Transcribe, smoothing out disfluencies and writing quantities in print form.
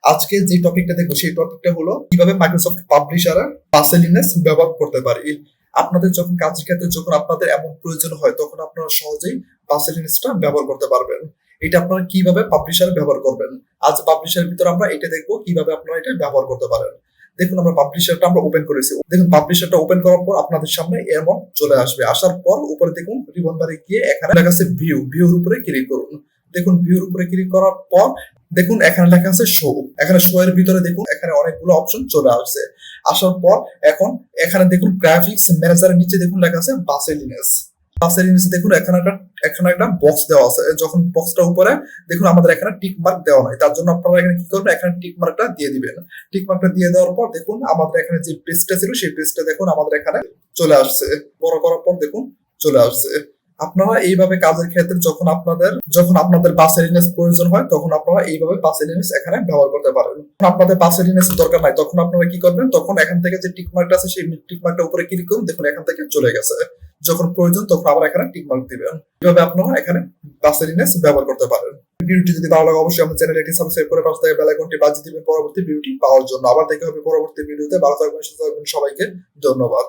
আজকে যে টপিকটা দেখবো সেই টপিকটা হলো কিভাবে মাইক্রোসফট পাবলিশার বাসেলিনেস ব্যবহার করতে পারি। আপনাদের যখন কাজের ক্ষেত্রে যখন আপনাদের এমন প্রয়োজন হয় তখন আপনারা সহজেই বাসেলিনেসটা ব্যবহার করতে পারবেন। এটা আপনারা কিভাবে পাবলিশার ব্যবহার করবেন, আজ পাবলিশারের ভিতরে আমরা এটা দেখবো কিভাবে আপনারা এটা ব্যবহার করতে পারেন। দেখুন আমরা পাবলিশারটা আমরা ওপেন করেছি। দেখুন পাবলিশারটা ওপেন করার পর আপনাদের সামনে এমন চলে আসবে। আসার পর উপরে দেখুন রিবন বারে গিয়ে এখানে লেখা আছে ভিউর উপরে ক্লিক করুন। দেখুন ভিউর উপরে ক্লিক করার পর দেখুন এখানে লেখা আছে শো। এখানে শো এর ভিতরে দেখুন এখানে অনেকগুলো অপশন চলে আসছে। আসার পর এখন এখানে দেখুন গ্রাফিক্স ম্যানেজারের নিচে দেখুন লেখা আছে বাসেলিনেস। দেখুন এখানে একটা বক্স দেওয়া আছে। যখন বক্সটা উপরে দেখুন আমাদের এখানে টিক মার্ক দেওয়া নাই, তার জন্য আপনারা এখানে কি করবেন, এখানে টিক মার্কটা দিয়ে দিবেন। টিক মার্কটা দিয়ে দেওয়ার পর দেখুন আমাদের এখানে যে পেজটা ছিল সেই পেজটা দেখুন আমাদের এখানে চলে আসছে। বড় করার পর দেখুন চলে আসছে। আপনারা এইভাবে কাজের ক্ষেত্রে যখন আপনাদের বাসেলিনেস প্রয়োজন হয় তখন আপনারা এইভাবে বাসেলিনেস এখানে ব্যবহার করতে পারেন। আপনাদের বাসেলিনেস দরকার নাই তখন আপনারা কি করবেন, তখন এখান থেকে যে টিক মার্কটা আছে সেই টিক মার্কটা উপরে ক্লিক করুন। দেখুন এখান থেকে চলে গেছে। যখন প্রয়োজন তখন আবার এখানে টিক মার্ক দিবেন। এইভাবে আপনারা এখানে বাসেলিনেস ব্যবহার করতে পারেন। ভিডিওটি যদি ভালো লাগে অবশ্যই আমাদের চ্যানেলটি সাবস্ক্রাইব করে পাশে থাকা বেল আইকনটি বাজিয়ে দিবেন পরবর্তী ভিডিওটি পাওয়ার জন্য। আবার দেখা হবে পরবর্তী ভিডিওতে। ভালো থাকবেন, সুস্থ থাকবেন, সবাইকে ধন্যবাদ।